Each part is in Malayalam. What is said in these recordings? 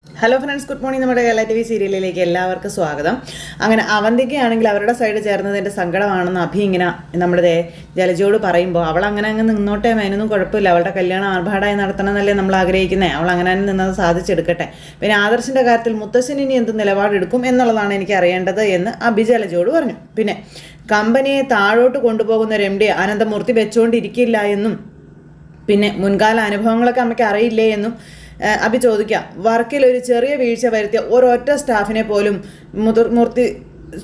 Hello friends, good morning. നമ്മുടെ കേരള TV സീരിയലിലേക്ക് എല്ലാവർക്കും സ്വാഗതം. അങ്ങനെ അവന്തികയാണെങ്കിൽ അവരുടെ സൈഡ് ചേർന്നതിൻ്റെ സങ്കടമാണെന്ന് അഭി ഇങ്ങനെ നമ്മുടെ ജലജയോട് പറയുമ്പോൾ അവൾ അങ്ങനെ അങ്ങ് നിന്നോട്ടെ, അതിനൊന്നും കുഴപ്പമില്ല, അവളുടെ കല്യാണം ആർഭാടമായി നടത്തണമെന്നല്ലേ നമ്മൾ ആഗ്രഹിക്കുന്നത്, അവൾ അങ്ങനെ നിന്നത് സാധിച്ചെടുക്കട്ടെ. പിന്നെ ആദർശിൻ്റെ കാര്യത്തിൽ മുത്തശ്ശൻ ഇനി എന്ത് നിലപാടെടുക്കും എന്നുള്ളതാണ് എനിക്ക് അറിയേണ്ടത് എന്ന് അഭി ജലജയോട് പറഞ്ഞു. പിന്നെ കമ്പനിയെ താഴോട്ട് കൊണ്ടുപോകുന്ന ഒരു MD അനന്തമൂർത്തി വെച്ചുകൊണ്ടിരിക്കില്ല എന്നും പിന്നെ മുൻകാല അനുഭവങ്ങളൊക്കെ അമ്മയ്ക്ക് അറിയില്ലേ എന്നും അഭി ചോദിക്കാം. വർക്കിൽ ഒരു ചെറിയ വീഴ്ച വരുത്തിയ ഒരൊറ്റ സ്റ്റാഫിനെ പോലും മൂർത്തി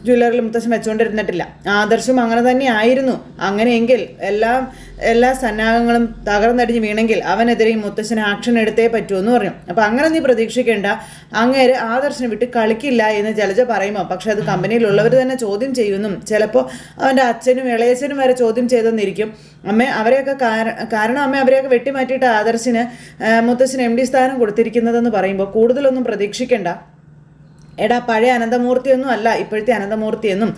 ജ്വല്ലറിൽ മുത്തശ്ശൻ വെച്ചുകൊണ്ടിരുന്നിട്ടില്ല. ആദർശം അങ്ങനെ തന്നെ ആയിരുന്നു. അങ്ങനെയെങ്കിൽ എല്ലാ സന്നാഹങ്ങളും തകർന്നടിഞ്ഞ് വീണെങ്കിൽ അവനെതിരെയും മുത്തശ്ശന് ആക്ഷൻ എടുത്തേ പറ്റുമെന്ന് പറഞ്ഞു. അപ്പം അങ്ങനെ നീ പ്രതീക്ഷിക്കേണ്ട, അങ്ങേര് ആദർശനെ വിട്ട് കളിക്കില്ല എന്ന് ജലജ പറയുമ്പോൾ പക്ഷെ അത് കമ്പനിയിലുള്ളവർ തന്നെ ചോദ്യം ചെയ്യുമെന്നും ചിലപ്പോൾ അവൻ്റെ അച്ഛനും ഇളയച്ചനും വരെ ചോദ്യം ചെയ്തെന്നിരിക്കും. അമ്മ അവരെയൊക്കെ കാരണം അമ്മ അവരെയൊക്കെ വെട്ടിമാറ്റിയിട്ട് ആദർശിന് മുത്തശ്ശന് MD സ്ഥാനം കൊടുത്തിരിക്കുന്നതെന്ന് പറയുമ്പോൾ കൂടുതലൊന്നും പ്രതീക്ഷിക്കേണ്ട. എടാ, പഴയ അനന്തമൂർത്തിയൊന്നും അല്ല ഇപ്പോഴത്തെ അനന്തമൂർത്തിയെന്നും,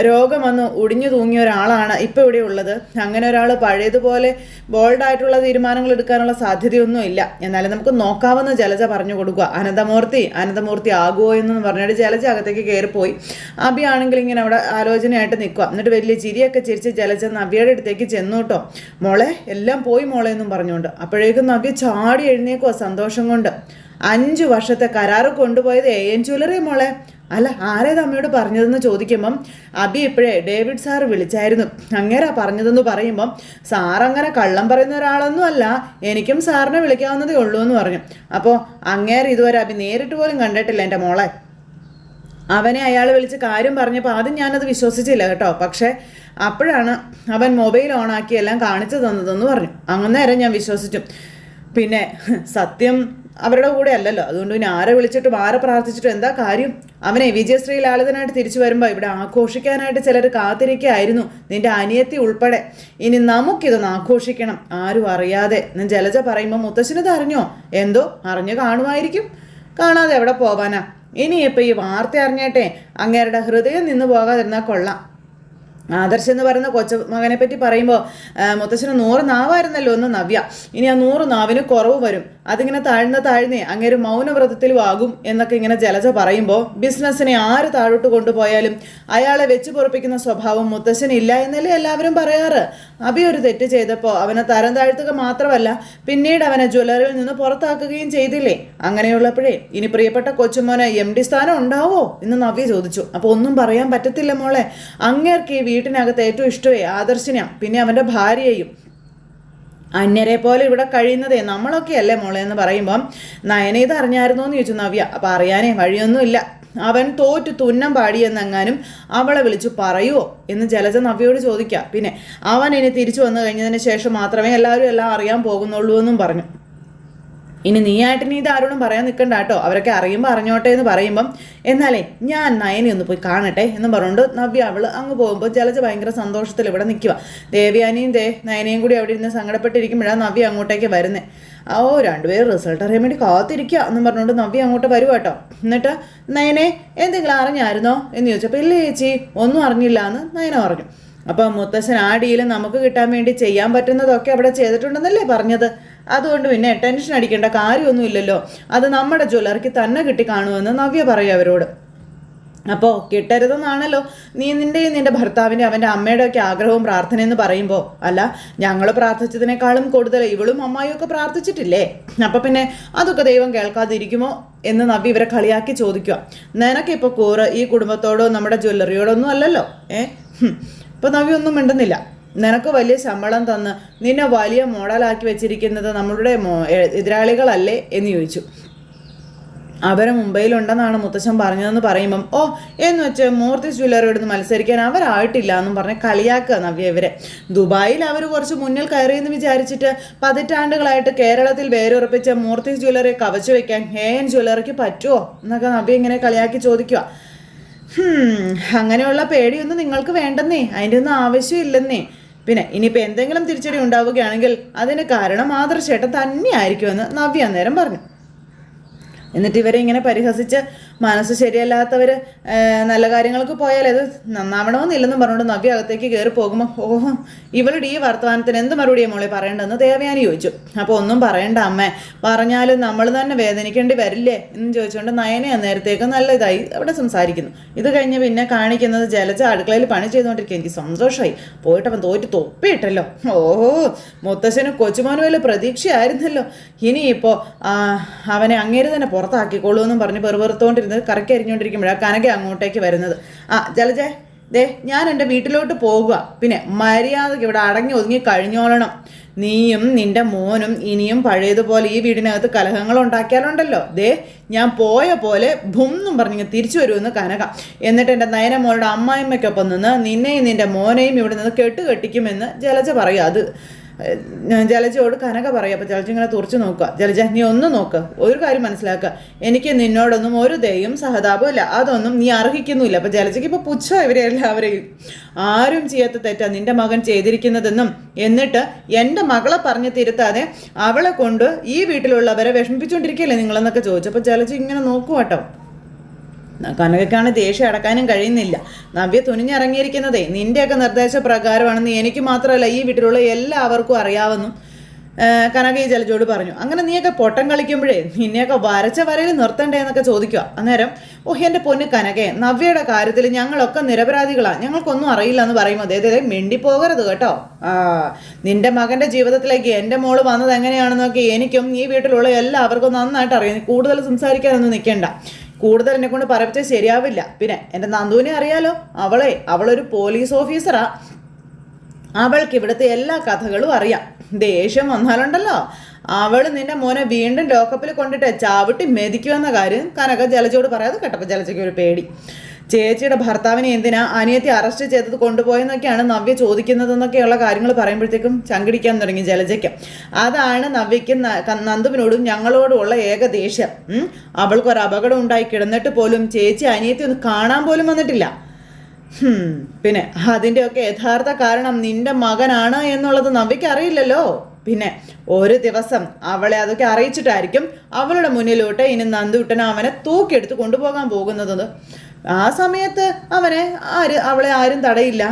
രോഗം വന്ന് ഒടിഞ്ഞു തൂങ്ങിയ ഒരാളാണ് ഇപ്പോൾ ഇവിടെ ഉള്ളത്. അങ്ങനെ ഒരാൾ പഴയതുപോലെ ബോൾഡായിട്ടുള്ള തീരുമാനങ്ങൾ എടുക്കാനുള്ള സാധ്യതയൊന്നും ഇല്ല. എന്നാലും നമുക്ക് നോക്കാമെന്ന് ജലജ പറഞ്ഞു കൊടുക്കുക. അനന്തമൂർത്തി ആകുമോ എന്ന് പറഞ്ഞിട്ട് ജലജ അകത്തേക്ക് കയറിപ്പോയി. അബി ആണെങ്കിൽ ഇങ്ങനെ അവിടെ ആലോചനയായിട്ട് നിൽക്കുക. എന്നിട്ട് വലിയ ചിരിയൊക്കെ ചിരിച്ച് ജലജ നവ്യയുടെ അടുത്തേക്ക് ചെന്നു കേട്ടോ. മോളെ, എല്ലാം പോയി മോളെ എന്നും പറഞ്ഞുകൊണ്ട്. അപ്പോഴേക്കും നവ്യ ചാടി എഴുന്നേക്കുവാ സന്തോഷം കൊണ്ട്. 5 വർഷത്തെ കരാറ് കൊണ്ടുപോയത് AN ജ്വല്ലറി മോളെ. അല്ല, ആരേത് അമ്മയോട് പറഞ്ഞതെന്ന് ചോദിക്കുമ്പം അബി ഇപ്പോഴേ ഡേവിഡ് സാറ് വിളിച്ചായിരുന്നു, അങ്ങേരാ പറഞ്ഞതെന്ന് പറയുമ്പം സാറങ്ങനെ കള്ളം പറയുന്ന ഒരാളൊന്നും അല്ല, എനിക്കും സാറിനെ വിളിക്കാവുന്നതേ ഉള്ളൂ എന്ന് പറഞ്ഞു. അപ്പോൾ അങ്ങേര് ഇതുവരെ അബി നേരിട്ട് പോലും കണ്ടിട്ടില്ല എൻ്റെ മോളെ. അവനെ അയാൾ വിളിച്ച് കാര്യം പറഞ്ഞപ്പോൾ ആദ്യം ഞാനത് വിശ്വസിച്ചില്ല കേട്ടോ. പക്ഷേ അപ്പോഴാണ് അവൻ മൊബൈൽ ഓണാക്കി എല്ലാം കാണിച്ചു തന്നതെന്ന് പറഞ്ഞു. അന്നേരം ഞാൻ വിശ്വസിച്ചു. പിന്നെ സത്യം അവരുടെ കൂടെ അല്ലല്ലോ, അതുകൊണ്ട് പിന്നെ ആരെ വിളിച്ചിട്ടും ആരെ പ്രാർത്ഥിച്ചിട്ടും എന്താ കാര്യം? അവനെ വിജയശ്രീ ലാളിതനായിട്ട് തിരിച്ചു വരുമ്പോൾ ഇവിടെ ആഘോഷിക്കാനായിട്ട് ചിലർ കാത്തിരിക്കുകയായിരുന്നു, നിന്റെ അനിയത്തി ഉൾപ്പെടെ. ഇനി നമുക്കിതൊന്ന് ആഘോഷിക്കണം, ആരും അറിയാതെ എന്ന് ജലജ പറയുമ്പോൾ മുത്തശ്ശനത് അറിഞ്ഞോ? എന്തോ അറിഞ്ഞു കാണുമായിരിക്കും, കാണാതെ എവിടെ പോവാനാ? ഇനിയിപ്പോൾ ഈ വാർത്ത അറിഞ്ഞേട്ടെ അങ്ങേരുടെ ഹൃദയം നിന്ന് പോകാതിരുന്നാൽ കൊള്ളാം. ആദർശ് എന്ന് പറയുന്ന കൊച്ചുമകനെ പറ്റി പറയുമ്പോൾ മുത്തശ്ശന് 100 നാവായിരുന്നല്ലോ ഒന്ന് നവ്യ. ഇനി ആ 100 നാവിന് കുറവ് വരും, അതിങ്ങനെ താഴ്ന്നേ അങ്ങേര് മൗനവ്രതത്തിലും ആകും എന്നൊക്കെ ഇങ്ങനെ ജലജ പറയുമ്പോൾ ബിസിനസ്സിനെ ആര് താഴോട്ട് കൊണ്ടുപോയാലും അയാളെ വെച്ച് പൊറപ്പിക്കുന്ന സ്വഭാവം മുത്തശ്ശന് ഇല്ല എന്നല്ലേ എല്ലാവരും പറയാറ്. അബി ഒരു തെറ്റ് ചെയ്തപ്പോൾ അവനെ തരം താഴ്ത്തുക മാത്രമല്ല, പിന്നീട് അവനെ ജ്വല്ലറിയിൽ നിന്ന് പുറത്താക്കുകയും ചെയ്തില്ലേ? അങ്ങനെയുള്ളപ്പോഴേ ഇനി പ്രിയപ്പെട്ട കൊച്ചുമോന് MD സ്ഥാനം ഉണ്ടാവോ എന്ന് നവ്യ ചോദിച്ചു. അപ്പോൾ ഒന്നും പറയാൻ പറ്റത്തില്ല മോളെ, അങ്ങേർക്ക് ഈ വീട്ടിനകത്ത് ഏറ്റവും ഇഷ്ടമേ ആദർശിനെയാണ്, പിന്നെ അവൻ്റെ ഭാര്യയെയും. അന്യരെ പോലെ ഇവിടെ കഴിയുന്നതേ നമ്മളൊക്കെ അല്ലേ മോളെ എന്ന് പറയുമ്പം നയന ഇത് അറിഞ്ഞായിരുന്നോ എന്ന് ചോദിച്ചു നവ്യ. അപ്പം അറിയാനേ വഴിയൊന്നുമില്ല, അവൻ തോറ്റു തുന്നം പാടിയെന്നെങ്ങാനും അവളെ വിളിച്ചു പറയുമോ എന്ന് ജലജ നവ്യയോട് ചോദിക്കുക. പിന്നെ അവൻ ഇനി തിരിച്ചു വന്നു കഴിഞ്ഞതിന് ശേഷം മാത്രമേ എല്ലാവരും എല്ലാം അറിയാൻ പോകുന്നുള്ളൂ എന്നും പറഞ്ഞു. ഇനി നീയായിട്ട് നീ ഇത് ആരോടും പറയാൻ നിൽക്കണ്ട കേട്ടോ, അവരൊക്കെ അറിയുമ്പോൾ അറിഞ്ഞോട്ടെ എന്ന് പറയുമ്പം എന്നാലേ ഞാൻ നയനെ ഒന്ന് പോയി കാണട്ടെ എന്ന് പറഞ്ഞുകൊണ്ട് നവ്യ അവൾ അങ്ങ് പോകുമ്പോൾ ജലജ ഭയങ്കര സന്തോഷത്തിൽ ഇവിടെ നിൽക്കുക. ദേവ്യാനിയും നയനയും കൂടി അവിടെ ഇരുന്ന് സങ്കടപ്പെട്ടിരിക്കുമ്പോഴാണ് നവ്യ അങ്ങോട്ടേക്ക് വരുന്നത്. രണ്ടുപേരും റിസൾട്ട് അറിയാൻ വേണ്ടി കാത്തിരിക്കുക എന്ന് പറഞ്ഞുകൊണ്ട് നവ്യ അങ്ങോട്ട് വരും കേട്ടോ. എന്നിട്ട് നയനെ എന്തെങ്കിലും അറിഞ്ഞായിരുന്നോ എന്ന് ചോദിച്ചപ്പോൾ ഇല്ല ചേച്ചി, ഒന്നും അറിഞ്ഞില്ല എന്ന് നയന പറഞ്ഞു. അപ്പം മുത്തശ്ശൻ ആ ഡീല് നമുക്ക് കിട്ടാൻ വേണ്ടി ചെയ്യാൻ പറ്റുന്നതൊക്കെ അവിടെ ചെയ്തിട്ടുണ്ടെന്നല്ലേ പറഞ്ഞത്, അതുകൊണ്ട് പിന്നെ ടെൻഷൻ അടിക്കേണ്ട കാര്യമൊന്നുമില്ലല്ലോ, അത് നമ്മുടെ ജ്വല്ലറിക്ക് തന്നെ കിട്ടി കാണുമെന്ന് നവ്യ പറയും അവരോട്. അപ്പോൾ കിട്ടരുതെന്നാണല്ലോ നിന്റെ ഭർത്താവിൻ്റെ അവൻ്റെ അമ്മയുടെ ഒക്കെ ആഗ്രഹവും പ്രാർത്ഥനയെന്ന് പറയുമ്പോൾ, അല്ല ഞങ്ങൾ പ്രാർത്ഥിച്ചതിനേക്കാളും കൂടുതൽ ഇവളും അമ്മായിയും ഒക്കെ പ്രാർത്ഥിച്ചിട്ടില്ലേ, അപ്പം പിന്നെ അതൊക്കെ ദൈവം കേൾക്കാതിരിക്കുമോ എന്ന് നവ്യ ഇവരെ കളിയാക്കി ചോദിക്കുക. നിനക്കിപ്പോൾ കൂറ് ഈ കുടുംബത്തോടോ നമ്മുടെ ജ്വല്ലറിയോടോ ഒന്നും അല്ലല്ലോ. ഇപ്പോൾ നവ്യ ഒന്നും മിണ്ടുന്നില്ല. നിനക്ക് വലിയ ശമ്പളം തന്ന് നിന്നെ വലിയ മോഡലാക്കി വെച്ചിരിക്കുന്നത് നമ്മളുടെ എതിരാളികളല്ലേ എന്ന് ചോദിച്ചു. അവരെ മുംബൈയിലുണ്ടെന്നാണ് മുത്തശ്ശൻ പറഞ്ഞതെന്ന് പറയുമ്പം എന്ന് വെച്ച് മൂർത്തി ജ്വല്ലറിയോട് മത്സരിക്കാൻ അവരായിട്ടില്ല എന്നും പറഞ്ഞ് കളിയാക്കുക നവ്യ ഇവരെ. ദുബായിൽ അവർ കുറച്ച് മുന്നിൽ കയറിയെന്ന് വിചാരിച്ചിട്ട് പതിറ്റാണ്ടുകളായിട്ട് കേരളത്തിൽ വേരുറപ്പിച്ച മൂർത്തി ജ്വല്ലറി കവച്ചു വയ്ക്കാൻ AN ജ്വല്ലറിക്ക് പറ്റുമോ എന്നൊക്കെ നവ്യ ഇങ്ങനെ കളിയാക്കി ചോദിക്കുക. അങ്ങനെയുള്ള പേടിയൊന്നും നിങ്ങൾക്ക് വേണ്ടെന്നേ, അതിൻ്റെ ഒന്നും ആവശ്യമില്ലെന്നേ. പിന്നെ ഇനിയിപ്പോൾ എന്തെങ്കിലും തിരിച്ചടി ഉണ്ടാവുകയാണെങ്കിൽ അതിന് കാരണം ആദർശേട്ടൻ തന്നെയായിരിക്കുമെന്ന് നവ്യ അന്നേരം പറഞ്ഞു. എന്നിട്ട് ഇവരെ ഇങ്ങനെ പരിഹസിച്ച് മനസ്സ് ശരിയല്ലാത്തവർ നല്ല കാര്യങ്ങൾക്ക് പോയാൽ അത് നന്നാവണമെന്നില്ലെന്നും പറഞ്ഞുകൊണ്ട് നവ്യ അകത്തേക്ക് കയറി പോകുമ്പോൾ ഓഹോ ഇവളുടെ ഈ വർത്തമാനത്തിന് എന്ത് മറുപടിയാണ് മോളെ പറയേണ്ടതെന്ന് ദേവയാനി ചോദിച്ചു. അപ്പോൾ ഒന്നും പറയണ്ട അമ്മേ, പറഞ്ഞാലും നമ്മൾ തന്നെ വേദനിക്കേണ്ടി വരില്ലേ എന്ന് ചോദിച്ചുകൊണ്ട് നയനെ അന്നേരത്തേക്ക് നല്ല ഇതായി അവിടെ സംസാരിക്കുന്നു. ഇത് കഴിഞ്ഞ് പിന്നെ കാണിക്കുന്നത് ജലജ അടുക്കളയിൽ പണി ചെയ്തുകൊണ്ടിരിക്കുക. എനിക്ക് സന്തോഷമായി, പോയിട്ടവൻ തോറ്റ് തൊപ്പിയിട്ടല്ലോ. ഓഹോ മുത്തശ്ശന് കൊച്ചുമോന് വല്ല പ്രതീക്ഷയായിരുന്നല്ലോ. ഇനിയിപ്പോൾ അവനെ അങ്ങേര് തന്നെ പുറത്താക്കിക്കോളൂ എന്നും പറഞ്ഞ് പെറുപെറുത്തോണ്ടിരുന്നത് കറക്കി അരിഞ്ഞുകൊണ്ടിരിക്കുമ്പോഴാണ് കനക അങ്ങോട്ടേക്ക് വരുന്നത്. ജലജേ ദേ ഞാൻ എൻ്റെ വീട്ടിലോട്ട് പോകുക, പിന്നെ മര്യാദയ്ക്ക് ഇവിടെ അടങ്ങി ഒതുങ്ങി കഴിഞ്ഞോളണം. നീയും നിന്റെ മോനും ഇനിയും പഴയതുപോലെ ഈ വീടിനകത്ത് കലഹങ്ങൾ ഉണ്ടാക്കിയാലുണ്ടല്ലോ, ദേ ഞാൻ പോയ പോലെ ഭുന്നും പറഞ്ഞിങ്ങ് തിരിച്ചു വരുമെന്ന് കനക. എന്നിട്ട് എൻ്റെ നയനമോളുടെ അമ്മായിമ്മയ്ക്കൊപ്പം നിന്ന് നിന്നെയും നിന്റെ മോനെയും ഇവിടെ നിന്ന് കെട്ടുകെട്ടിക്കുമെന്ന് ജലജ പറയുക. അത് ജലജയോട് കനക പറയും. അപ്പോൾ ജലജ ഇങ്ങനെ തുറച്ചു നോക്കുക. ജലജ നീ ഒന്ന് നോക്ക്, ഒരു കാര്യം മനസ്സിലാക്കുക, എനിക്ക് നിന്നോടൊന്നും ഒരു ദയും സഹതാപവും ഇല്ല, അതൊന്നും നീ അർഹിക്കുന്നുമില്ല. അപ്പോൾ ജലജയ്ക്ക് ഇപ്പോൾ പുച്ഛം ഇവരെ എല്ലാവരെയും. ആരും ചെയ്യാത്ത തെറ്റാ നിന്റെ മകൻ ചെയ്തിരിക്കുന്നതെന്നും എന്നിട്ട് എൻ്റെ മകളെ പറഞ്ഞ് തിരുത്താതെ അവളെ കൊണ്ട് ഈ വീട്ടിലുള്ളവരെ വിഷമിപ്പിച്ചുകൊണ്ടിരിക്കുകയല്ലേ നിങ്ങളെന്നൊക്കെ ചോദിച്ചു. അപ്പോൾ ജലജ ഇങ്ങനെ നോക്കുക കേട്ടോ. കനകയ്ക്കാണ് ദേഷ്യം അടക്കാനും കഴിയുന്നില്ല. നവ്യ തുനിഞ്ഞിറങ്ങിയിരിക്കുന്നതേ നിന്റെയൊക്കെ നിർദ്ദേശപ്രകാരമാണെന്ന് എനിക്ക് മാത്രമല്ല ഈ വീട്ടിലുള്ള എല്ലാവർക്കും അറിയാവുന്നു കനക ഈ ജലജോട് പറഞ്ഞു. അങ്ങനെ നീയൊക്കെ പൊട്ടം കളിക്കുമ്പോഴേ നിന്നെയൊക്കെ വരച്ച വരയിൽ നിർത്തണ്ടേ എന്നൊക്കെ ചോദിക്കുക. അന്നേരം എൻ്റെ പൊന്ന് കനകയെ, നവ്യയുടെ കാര്യത്തിൽ ഞങ്ങളൊക്കെ നിരപരാധികളാണ്, ഞങ്ങൾക്കൊന്നും അറിയില്ല എന്ന് പറയുമ്പോൾ അതേ മിണ്ടിപ്പോകരുത് കേട്ടോ. നിന്റെ മകൻ്റെ ജീവിതത്തിലേക്ക് എൻ്റെ മോള് വന്നത് എങ്ങനെയാണെന്നൊക്കെ എനിക്കും ഈ വീട്ടിലുള്ള എല്ലാവർക്കും നന്നായിട്ട് അറിയാം. കൂടുതൽ സംസാരിക്കാനൊന്നും നിൽക്കേണ്ട, കൂടുതൽ എന്നെ കൊണ്ട് പറയിച്ചാൽ ശരിയാവില്ല. പിന്നെ എൻ്റെ നന്ദുവിനെ അറിയാലോ, അവളൊരു പോലീസ് ഓഫീസറാ, അവൾക്ക് ഇവിടുത്തെ എല്ലാ കഥകളും അറിയാം. ദേഷ്യം വന്നാലുണ്ടല്ലോ അവൾ നിന്റെ മോനെ വീണ്ടും ലോക്കപ്പിൽ കൊണ്ടിട്ട് ചാവിട്ടി മെതിക്കുമെന്ന കാര്യം കനക ജലജയോട് പറയാതെ കേട്ടപ്പോൾ ജലജയ്ക്ക് ഒരു പേടി. ചേച്ചിയുടെ ഭർത്താവിനെ എന്തിനാ അനിയത്തി അറസ്റ്റ് ചെയ്തത് കൊണ്ടുപോയെന്നൊക്കെയാണ് നവ്യ ചോദിക്കുന്നതെന്നൊക്കെയുള്ള കാര്യങ്ങൾ പറയുമ്പോഴത്തേക്കും ചങ്കിടിക്കാൻ തുടങ്ങി ജലജയ്ക്ക്. അതാണ് നവ്യയ്ക്കും നന്ദുവിനോടും ഞങ്ങളോടുമുള്ള ഏക ദേഷ്യം. അവൾക്കൊരു അപകടം ഉണ്ടായി കിടന്നിട്ട് പോലും ചേച്ചി അനിയത്തി ഒന്ന് കാണാൻ പോലും വന്നിട്ടില്ല. പിന്നെ അതിൻ്റെയൊക്കെ യഥാർത്ഥ കാരണം നിന്റെ മകനാണ് എന്നുള്ളത് നവ്യയ്ക്ക് അറിയില്ലല്ലോ. പിന്നെ ഒരു ദിവസം അവളെ അതൊക്കെ അറിയിച്ചിട്ടായിരിക്കും അവളുടെ മുന്നിലോട്ട് ഇനി നന്ദുട്ടന് അവനെ തൂക്കിയെടുത്ത് കൊണ്ടുപോകാൻ പോകുന്നത്. ആ സമയത്ത് അവളെ ആരും തടയില്ല,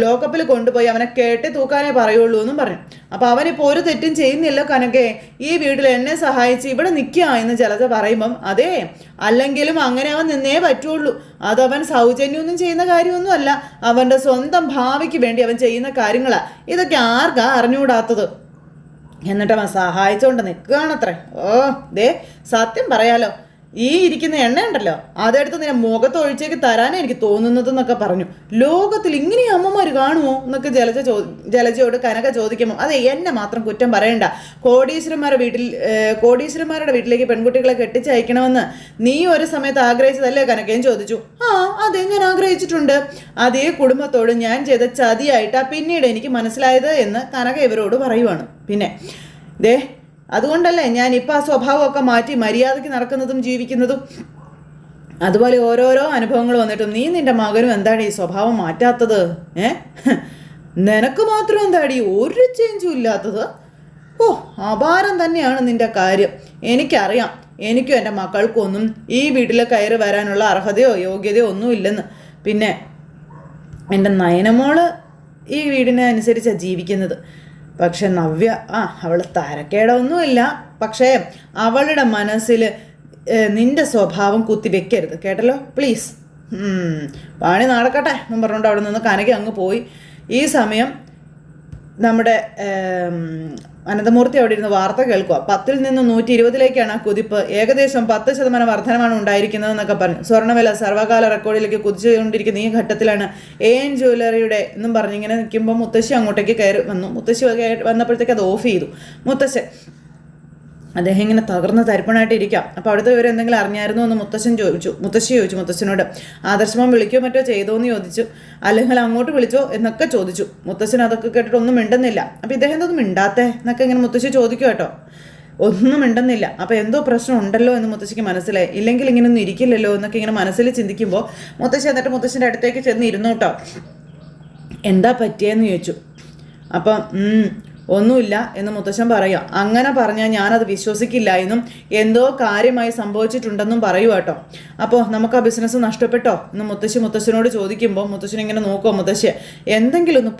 ലോക്കപ്പിൽ കൊണ്ടുപോയി അവനെ കേട്ടി തൂക്കാനേ പറയുള്ളൂ എന്നും പറഞ്ഞു. അപ്പോൾ അവനിപ്പോൾ ഒരു തെറ്റും ചെയ്യുന്നില്ല കനകെ, ഈ വീട്ടിൽ എന്നെ സഹായിച്ച് ഇവിടെ നിൽക്കുക എന്ന് ജലജ പറയുമ്പം അതെ, അല്ലെങ്കിലും അങ്ങനെ അവൻ നിന്നേ പറ്റുള്ളൂ. അതവൻ സൗജന്യമൊന്നും ചെയ്യുന്ന കാര്യമൊന്നും അല്ല, അവൻ്റെ സ്വന്തം ഭാവിക്ക് വേണ്ടി അവൻ ചെയ്യുന്ന കാര്യങ്ങളാണ്. ഇതൊക്കെ ആർക്കാ അറിഞ്ഞുകൂടാത്തത്? എന്നിട്ട് അവൻ സഹായിച്ചുകൊണ്ട് നിൽക്കുകയാണത്രേ. സത്യം പറയാലോ, ഈ ഇരിക്കുന്ന എണ്ണ ഉണ്ടല്ലോ അതെടുത്ത് നിന്നെ മുഖത്ത് ഒഴിച്ചേക്ക് തരാനേ എനിക്ക് തോന്നുന്നതെന്നൊക്കെ പറഞ്ഞു. ലോകത്തിൽ ഇങ്ങനെ അമ്മമാർ കാണുമോ എന്നൊക്കെ ജലജയോട് കനക ചോദിക്കുമ്പോൾ അതെ എന്നെ മാത്രം കുറ്റം പറയണ്ട, കോടീശ്വരന്മാരുടെ വീട്ടിലേക്ക് പെൺകുട്ടികളെ കെട്ടിച്ചയക്കണമെന്ന് നീ ഒരു സമയത്ത് ആഗ്രഹിച്ചതല്ലേ കനകയും ചോദിച്ചു. അതെ ഞാൻ ആഗ്രഹിച്ചിട്ടുണ്ട്, അതേ കുടുംബത്തോട് ഞാൻ ചെയ്ത ചതിയായിട്ടാ പിന്നീട് എനിക്ക് മനസ്സിലായത് എന്ന് കനക ഇവരോട് പറയുവാണ്. പിന്നെ അതുകൊണ്ടല്ലേ ഞാൻ ഇപ്പം ആ സ്വഭാവമൊക്കെ മാറ്റി മര്യാദയ്ക്ക് നടക്കുന്നതും ജീവിക്കുന്നതും. അതുപോലെ ഓരോരോ അനുഭവങ്ങൾ വന്നിട്ടും നീ നിന്റെ മകനും എന്താണ് ഈ സ്വഭാവം മാറ്റാത്തത്? നിനക്ക് മാത്രം എന്താടി ഒരു ചേഞ്ചും ഇല്ലാത്തത്? അപാരം തന്നെയാണ് നിന്റെ കാര്യം. എനിക്കറിയാം, എനിക്കും എൻ്റെ മക്കൾക്കൊന്നും ഈ വീട്ടിൽ കയറി വരാനുള്ള അർഹതയോ യോഗ്യതയോ ഒന്നും ഇല്ലെന്ന്. പിന്നെ എൻ്റെ നയനമോള് ഈ വീടിനെ അനുസരിച്ചാണ് ജീവിക്കുന്നത്. പക്ഷെ നവ്യ അവൾ തരക്കേടൊന്നുമില്ല, പക്ഷേ അവളുടെ മനസ്സിൽ നിന്റെ സ്വഭാവം കുത്തിവെക്കരുത് കേട്ടല്ലോ പ്ലീസ്. പണി നടക്കട്ടെ എന്നും പറഞ്ഞുകൊണ്ട് അവിടെ നിന്ന് കനക അങ്ങ് പോയി. ഈ സമയം നമ്മുടെ അനന്തമൂർത്തി അവിടെ ഇരുന്ന് വാർത്ത കേൾക്കുക. 10ൽ നിന്ന് 120ലേക്കാണ് ആ കുതിപ്പ്. ഏകദേശം 10% വർധനമാണ് ഉണ്ടായിരിക്കുന്നതെന്നൊക്കെ പറഞ്ഞു. സ്വർണ്ണവില സർവ്വകാല റെക്കോർഡിലേക്ക് കുതിച്ചുകൊണ്ടിരിക്കുന്ന ഈ ഘട്ടത്തിലാണ് AN ജ്വല്ലറിയുടെ എന്നും പറഞ്ഞിങ്ങനെ നിൽക്കുമ്പോൾ മുത്തശ്ശി അങ്ങോട്ടേക്ക് കയറി വന്നു. മുത്തശ്ശി വന്നപ്പോഴത്തേക്ക് അത് ഓഫ് ചെയ്തു. അദ്ദേഹം ഇങ്ങനെ തകർന്ന് തരിപ്പണായിട്ട് ഇരിക്കാം. അപ്പോൾ അവിടുത്തെ ഇവർ എന്തെങ്കിലും അറിഞ്ഞായിരുന്നോ എന്ന് മുത്തശ്ശി ചോദിച്ചു. മുത്തശ്ശനോട് ആദർശമം വിളിക്കുകയോ മറ്റോ ചെയ്തോ എന്ന് ചോദിച്ചു. അല്ലെങ്കിൽ അങ്ങോട്ട് വിളിച്ചോ എന്നൊക്കെ ചോദിച്ചു. മുത്തശ്ശൻ അതൊക്കെ കേട്ടിട്ട് ഒന്നും മിണ്ടുന്നില്ല. അപ്പോൾ ഇദ്ദേഹം എന്തൊന്നും മിണ്ടാത്തേ എന്നൊക്കെ ഇങ്ങനെ മുത്തശ്ശി ചോദിക്കും കേട്ടോ. ഒന്നും മിണ്ടുന്നില്ല. അപ്പോൾ എന്തോ പ്രശ്നം ഉണ്ടല്ലോ എന്ന് മുത്തശ്ശിക്ക് മനസ്സിലായി. ഇല്ലെങ്കിൽ ഇങ്ങനെയൊന്നും ഇരിക്കില്ലല്ലോ എന്നൊക്കെ ഇങ്ങനെ മനസ്സിൽ ചിന്തിക്കുമ്പോൾ മുത്തശ്ശി എന്നിട്ട് മുത്തശ്ശൻ്റെ അടുത്തേക്ക് ചെന്ന് ഇരുന്നു കേട്ടോ. എന്താ പറ്റിയെന്ന് ചോദിച്ചു. അപ്പം ഒന്നുമില്ല എന്ന് മുത്തശ്ശൻ പറയുക. അങ്ങനെ പറഞ്ഞാൽ ഞാനത് വിശ്വസിക്കില്ല എന്നും എന്തോ കാര്യമായി സംഭവിച്ചിട്ടുണ്ടെന്നും പറയൂ കേട്ടോ. അപ്പോൾ നമുക്ക് ആ ബിസിനസ് നഷ്ടപ്പെട്ടോ എന്ന് മുത്തശ്ശനോട് ചോദിക്കുമ്പോൾ മുത്തശ്ശൻ ഇങ്ങനെ നോക്കുമോ, മുത്തശ്ശി എന്തെങ്കിലും ഒന്ന്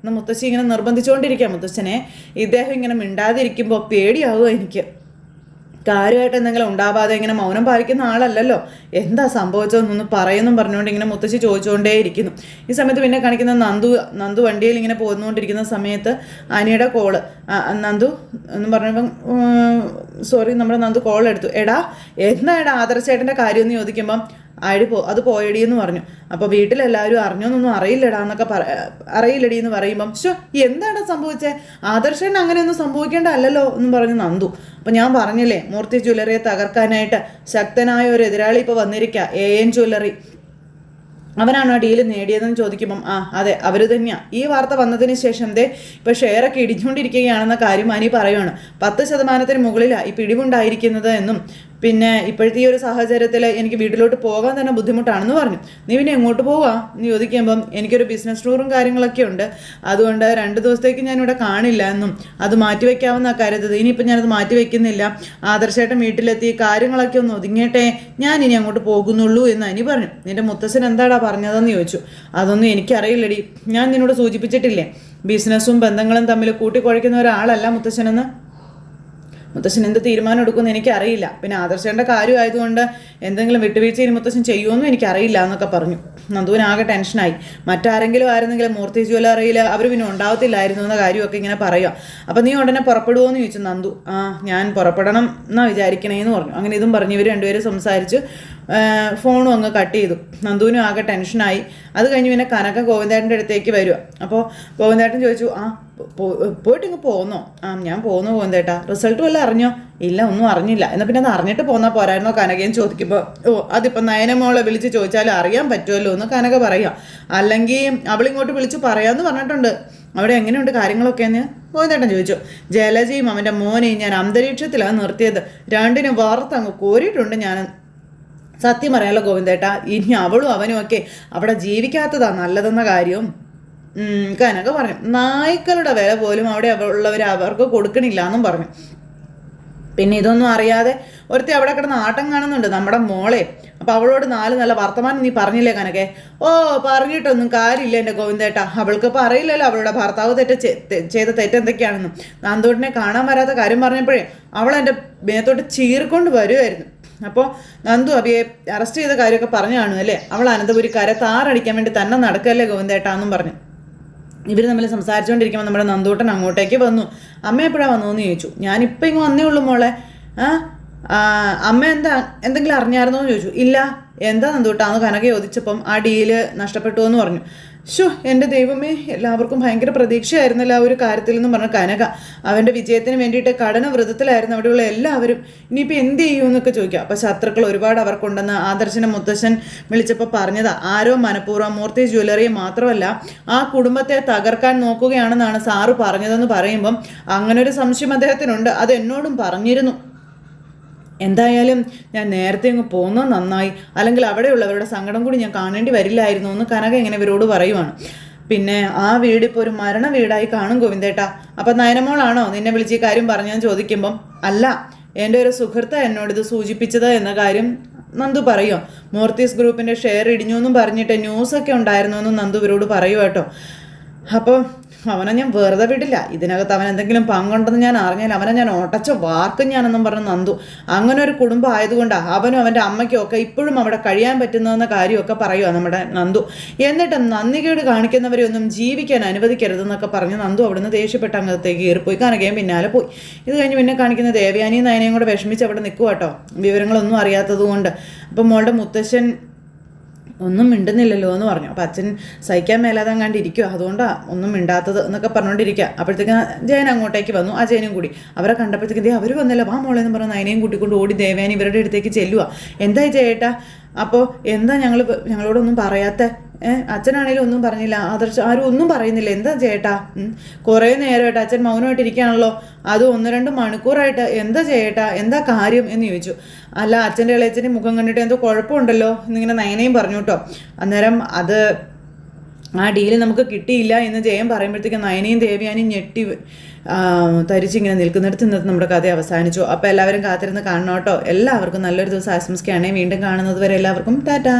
എന്ന് മുത്തശ്ശി ഇങ്ങനെ നിർബന്ധിച്ചുകൊണ്ടിരിക്കുക മുത്തശ്ശനെ. ഇദ്ദേഹം ഇങ്ങനെ മിണ്ടാതിരിക്കുമ്പോൾ പേടിയാവുക എനിക്ക്. കാര്യമായിട്ട് എന്തെങ്കിലും ഉണ്ടാവാതെ ഇങ്ങനെ മൗനം പാലിക്കുന്ന ആളല്ലല്ലോ. എന്താ സംഭവിച്ചതെന്നൊന്ന് പറയുമെന്നും പറഞ്ഞുകൊണ്ട് ഇങ്ങനെ മുത്തശ്ശി ചോദിച്ചുകൊണ്ടേയിരിക്കുന്നു. ഈ സമയത്ത് പിന്നെ കാണിക്കുന്ന നന്ദു വണ്ടിയിൽ ഇങ്ങനെ പോന്നുകൊണ്ടിരിക്കുന്ന സമയത്ത് അനിയുടെ കോള്. നന്ദു എന്ന് പറഞ്ഞപ്പം സോറി നമ്മുടെ നന്ദു കോൾ എടുത്തു. എടാ ആദർശേട്ടൻ്റെ കാര്യം എന്ന് ചോദിക്കുമ്പം അത് പോയടി എന്ന് പറഞ്ഞു. അപ്പോൾ വീട്ടിലെല്ലാവരും അറിഞ്ഞോന്നൊന്നും അറിയില്ലടാ എന്നൊക്കെ അറിയില്ലടി എന്ന് പറയുമ്പം എന്താണ് സംഭവിച്ചേ, ആദർശൻ അങ്ങനെയൊന്നും സംഭവിക്കേണ്ട അല്ലല്ലോ എന്നും പറഞ്ഞു നന്ദു. അപ്പം ഞാൻ പറഞ്ഞില്ലേ മൂർത്തി ജ്വല്ലറിയെ തകർക്കാനായിട്ട് ശക്തനായ ഒരു എതിരാളി ഇപ്പോൾ വന്നിരിക്കുക, AN ജ്വല്ലറി. അവനാണോ ഡീല് നേടിയതെന്ന് ചോദിക്കുമ്പം അതെ അവർ തന്നെയാണ്. ഈ വാർത്ത വന്നതിന് ശേഷം ഇപ്പോൾ ഷെയറൊക്കെ ഇടിഞ്ഞുകൊണ്ടിരിക്കുകയാണെന്ന കാര്യം അനി പറയുകയാണ്. 10% മുകളിലാണ് ഈ പിടിവുണ്ടായിരിക്കുന്നത് എന്നും പിന്നെ ഇപ്പോഴത്തെ ഈ ഒരു സാഹചര്യത്തിൽ എനിക്ക് വീട്ടിലോട്ട് പോകാൻ തന്നെ ബുദ്ധിമുട്ടാണെന്ന് പറഞ്ഞു. നീ പിന്നെ എങ്ങോട്ട് പോവാ എന്ന് ചോദിക്കുമ്പം എനിക്കൊരു ബിസിനസ് ടൂറും കാര്യങ്ങളൊക്കെ ഉണ്ട്, അതുകൊണ്ട് 2 ദിവസത്തേക്ക് ഞാനിവിടെ കാണില്ല എന്നും അത് മാറ്റിവെക്കാമെന്ന കരുതത്. ഇനിയിപ്പോൾ ഞാനത് മാറ്റിവെക്കുന്നില്ല, ആദർശേട്ടൻ വീട്ടിലെത്തി കാര്യങ്ങളൊക്കെ ഒന്ന് ഒതുങ്ങിയട്ടെ, ഞാൻ ഇനി അങ്ങോട്ട് പോകുന്നുള്ളൂ എന്ന് അനി പറഞ്ഞു. നിന്റെ മുത്തശ്ശൻ എന്താടാ പറഞ്ഞതെന്ന് ചോദിച്ചു. അതൊന്നും എനിക്കറിയില്ലടി, ഞാൻ നിന്നോട് സൂചിപ്പിച്ചിട്ടില്ലേ ബിസിനസ്സും ബന്ധങ്ങളും തമ്മിൽ കൂട്ടിക്കുഴയ്ക്കുന്ന ഒരാളല്ല മുത്തശ്ശനെന്ന്. മുത്തശ്ശൻ എന്ത് തീരുമാനം എടുക്കുമെന്ന് എനിക്കറിയില്ല. പിന്നെ ആദർശേൻ്റെ കാര്യമായതുകൊണ്ട് എന്തെങ്കിലും വിട്ടുവീഴ്ച ഇനി മുത്തശ്ശൻ ചെയ്യുമെന്നും എനിക്കറിയില്ല എന്നൊക്കെ പറഞ്ഞു. നന്ദുവിനാകെ ടെൻഷനായി. മറ്റാരെങ്കിലും ആയിരുന്നെങ്കിലും മൂർത്തി ജ്വല്ലറിയിൽ അവർ പിന്നെ ഉണ്ടാവത്തില്ലായിരുന്നു എന്ന കാര്യമൊക്കെ ഇങ്ങനെ പറയുക. അപ്പം നീ ഉടനെ പുറപ്പെടുമോ എന്ന് ചോദിച്ചു നന്ദു. ഞാൻ പുറപ്പെടണം എന്നാണ് വിചാരിക്കണേന്ന് പറഞ്ഞു. അങ്ങനെ ഇതും പറഞ്ഞു ഇവർ രണ്ടുപേരും സംസാരിച്ച് ഫോണും അങ്ങ് കട്ട് ചെയ്തു. നന്ദുവിനും ആകെ ടെൻഷനായി. അത് കഴിഞ്ഞ് പിന്നെ കനക ഗോവിന്ദേട്ടൻ്റെ അടുത്തേക്ക് വരിക. അപ്പോൾ ഗോവിന്ദേട്ടൻ ചോദിച്ചു പോയിട്ട് ഇങ്ങ് പോന്നോ? ഞാൻ പോന്നു ഗോവിന്ദേട്ടാ. റിസൾട്ട് വല്ലതും അറിഞ്ഞോ? ഇല്ല, ഒന്നും അറിഞ്ഞില്ല. എന്നാൽ പിന്നെ അത് അറിഞ്ഞിട്ട് പോന്നാൽ പോരായിരുന്നോ കനകയും ചോദിക്കുമ്പോൾ അതിപ്പോൾ നയനമോളെ വിളിച്ച് ചോദിച്ചാൽ അറിയാൻ പറ്റുമല്ലോ എന്ന് കനക പറയുക. അല്ലെങ്കിൽ അവളിങ്ങോട്ട് വിളിച്ച് പറയാമെന്ന് പറഞ്ഞിട്ടുണ്ട്. അവിടെ എങ്ങനെയുണ്ട് കാര്യങ്ങളൊക്കെ എന്ന് ഗോവിന്ദേട്ടൻ ചോദിച്ചു. ജലജയും അവൻ്റെ മോനെയും ഞാൻ അന്തരീക്ഷത്തിലാണ് നിർത്തിയത്. രണ്ടിനും വാർത്തങ്ങ് കോരിയിട്ടുണ്ട് ഞാൻ. സത്യം പറയാലോ ഗോവിന്ദേട്ടാ, ഇനി അവളും അവനും ഒക്കെ അവിടെ ജീവിക്കാത്തതാ നല്ലതെന്ന കാര്യവും കനക പറഞ്ഞു. നായ്ക്കളുടെ വില പോലും അവിടെ ഉള്ളവർ അവർക്ക് കൊടുക്കണില്ല എന്നും പറഞ്ഞു. പിന്നെ ഇതൊന്നും അറിയാതെ ഒരുത്തി അവിടെ കിടന്ന് ആട്ടം കാണുന്നുണ്ട്, നമ്മുടെ മോളെ. അപ്പം അവളോട് 4 നല്ല വർത്തമാനം നീ പറഞ്ഞില്ലേ കനകെ? പറഞ്ഞിട്ടൊന്നും കാര്യമില്ല എൻ്റെ ഗോവിന്ദേട്ടാ. അവൾക്കിപ്പോൾ അറിയില്ലല്ലോ അവളുടെ ഭർത്താവ് ചെയ്ത തെറ്റെന്തൊക്കെയാണെന്നും. നന്ദൂട്ടിനെ കാണാൻ വരാത്ത കാര്യം പറഞ്ഞപ്പോഴേ അവളെൻ്റെ മേത്തോട്ട് ചീറിക്കൊണ്ട് വരുമായിരുന്നു. അപ്പോൾ നന്ദു അബിയെ അറസ്റ്റ് ചെയ്ത കാര്യമൊക്കെ പറഞ്ഞു കാണും അല്ലേ? അവൾ അനന്തപുരിക്കാരെ താറടിക്കാൻ വേണ്ടി തന്നെ നടക്കല്ലേ ഗോവിന്ദേട്ടാന്നും പറഞ്ഞു. ഇവർ തമ്മിൽ സംസാരിച്ചുകൊണ്ടിരിക്കുമ്പോൾ നമ്മുടെ നന്ദൂട്ടൻ അങ്ങോട്ടേക്ക് വന്നു. അമ്മ എപ്പോഴാണ് വന്നു എന്ന് ചോദിച്ചു. ഞാനിപ്പോൾ ഇങ്ങ് വന്നേ ഉള്ളൂ മോളെ. അമ്മ എന്തെങ്കിലും അറിഞ്ഞായിരുന്നോ എന്ന് ചോദിച്ചു. ഇല്ല, എന്താ നന്ദൂട്ടാന്ന് കനക ചോദിച്ചപ്പം ആ ഡീല് നഷ്ടപ്പെട്ടു എന്ന് പറഞ്ഞു. എൻ്റെ ദൈവമേ, എല്ലാവർക്കും ഭയങ്കര പ്രതീക്ഷയായിരുന്നല്ലോ ആ ഒരു കാര്യത്തിൽ എന്ന് പറഞ്ഞ കനക. അവൻ്റെ വിജയത്തിന് വേണ്ടിയിട്ട് കഠിന വ്രതത്തിലായിരുന്നു അവിടെയുള്ള എല്ലാവരും. ഇനിയിപ്പോൾ എന്ത് ചെയ്യുമെന്നൊക്കെ ചോദിക്കുക. അപ്പോൾ ശത്രുക്കൾ ഒരുപാട് അവർക്കുണ്ടെന്ന് ആദർശനെ മുത്തശ്ശൻ വിളിച്ചപ്പോൾ പറഞ്ഞതാ. ആരോ മനഃപൂർവ്വം മൂർത്തി ജ്വല്ലറി മാത്രമല്ല ആ കുടുംബത്തെ തകർക്കാൻ നോക്കുകയാണെന്നാണ് സാറ് പറഞ്ഞതെന്ന് പറയുമ്പം അങ്ങനെ ഒരു സംശയം അദ്ദേഹത്തിനുണ്ട്. അത് എന്നോടും പറഞ്ഞിരുന്നു. എന്തായാലും ഞാൻ നേരത്തെ അങ്ങ് പോകുന്നത് നന്നായി, അല്ലെങ്കിൽ അവിടെയുള്ളവരുടെ സങ്കടം കൂടി ഞാൻ കാണേണ്ടി വരില്ലായിരുന്നു എന്ന് കനക ഇങ്ങനെ ഇവരോട് പറയുവാണ്. പിന്നെ ആ വീടിപ്പോൾ ഒരു മരണ വീടായി കാണും ഗോവിന്ദേട്ടാ. അപ്പം നയനമോളാണോ നിന്നെ വിളിച്ച് ഈ കാര്യം പറഞ്ഞെന്ന് ചോദിക്കുമ്പം അല്ല, എൻ്റെ ഒരു സുഹൃത്ത് എന്നോടിത് സൂചിപ്പിച്ചത് എന്ന കാര്യം നന്ദു പറയുമോ. മൂർത്തീസ് ഗ്രൂപ്പിൻ്റെ ഷെയർ ഇടിഞ്ഞു എന്നും പറഞ്ഞിട്ട് ന്യൂസൊക്കെ ഉണ്ടായിരുന്നു എന്നും നന്ദു ഇവരോട് പറയുക കേട്ടോ. അപ്പോൾ അവനെ ഞാൻ വെറുതെ വിടില്ല, ഇതിനകത്ത് അവൻ എന്തെങ്കിലും പങ്കുണ്ടെന്ന് ഞാൻ അറിഞ്ഞാൽ അവനെ ഞാൻ ഒട്ടച്ച വാർക്കും ഞാനെന്നും പറഞ്ഞു നന്ദു. അങ്ങനെ ഒരു കുടുംബം ആയതുകൊണ്ടാണ് അവനും അവൻ്റെ അമ്മയ്ക്കും ഒക്കെ ഇപ്പോഴും അവിടെ കഴിയാൻ പറ്റുന്നതെന്ന കാര്യമൊക്കെ പറയുക നമ്മുടെ നന്ദു. എന്നിട്ട് നന്ദികേട് കാണിക്കുന്നവരെ ഒന്നും ജീവിക്കാൻ അനുവദിക്കരുതെന്നൊക്കെ പറഞ്ഞ് നന്ദു അവിടുന്ന് ദേഷ്യപ്പെട്ട അംഗത്തേക്ക് കയറിപ്പോയി. കനകയും പിന്നാലെ പോയി. ഇത് കഴിഞ്ഞ് പിന്നെ കാണിക്കുന്ന ദേവയാനിയും നയനയും കൂടെ വിഷമിച്ച് അവിടെ നിൽക്കുക കേട്ടോ, വിവരങ്ങളൊന്നും അറിയാത്തത് കൊണ്ട്. അപ്പം മോളുടെ മുത്തശ്ശൻ ഒന്നും മിണ്ടുന്നില്ലല്ലോ എന്ന് പറഞ്ഞു. അപ്പം അച്ഛൻ സഹിക്കാൻ മേലാതാൻ കണ്ടിരിക്കുക, അതുകൊണ്ടാണ് ഒന്നും മിണ്ടാത്തത് എന്നൊക്കെ പറഞ്ഞുകൊണ്ടിരിക്കുക. അപ്പോഴത്തേക്ക് ജയൻ അങ്ങോട്ടേക്ക് വന്നു. ആ ജയനും കൂടി അവരെ കണ്ടപ്പോഴത്തേക്ക് അവർ വന്നില്ല, വാ മോളെന്ന് പറഞ്ഞ് നയനയും കൂട്ടിക്കൊണ്ട് ഓടി ദേവയാനി ഇവരുടെ അടുത്തേക്ക് ചെല്ലുക. എന്തായി ജയേട്ടാ? അപ്പോൾ എന്താ ഞങ്ങളോടൊന്നും പറയാത്ത? അച്ഛനാണേലും ഒന്നും പറഞ്ഞില്ല, ആദർശ് ആരും ഒന്നും പറയുന്നില്ല, എന്താ ചേട്ടാ? കുറേ നേരമായിട്ട് അച്ഛൻ മൗനമായിട്ടിരിക്കുകയാണല്ലോ, അത് 1-2 മണിക്കൂറായിട്ട്. എന്താ ചേട്ടാ, എന്താ കാര്യം എന്ന് ചോദിച്ചു. അല്ല, അച്ഛൻ്റെ ഇളയച്ഛൻ്റെ മുഖം കണ്ടിട്ട് എന്തോ കുഴപ്പമുണ്ടല്ലോ എന്നിങ്ങനെ നയനയും പറഞ്ഞു കേട്ടോ. അന്നേരം അത് ആ ഡീല് നമുക്ക് കിട്ടിയില്ല എന്ന് ജയൻ പറയുമ്പോഴത്തേക്കും നയനയും ദേവയാനിയും ഞെട്ടി തരിച്ചിങ്ങനെ നിൽക്കുന്നിടത്ത് നിന്ന് നമ്മുടെ കഥ അവസാനിച്ചു. അപ്പോൾ എല്ലാവരും കാത്തിരുന്ന് കാണണം കേട്ടോ. എല്ലാവർക്കും നല്ലൊരു ദിവസം ആശംസിക്കുകയാണെങ്കിൽ വീണ്ടും കാണുന്നത് വരെ എല്ലാവർക്കും ടാറ്റാ.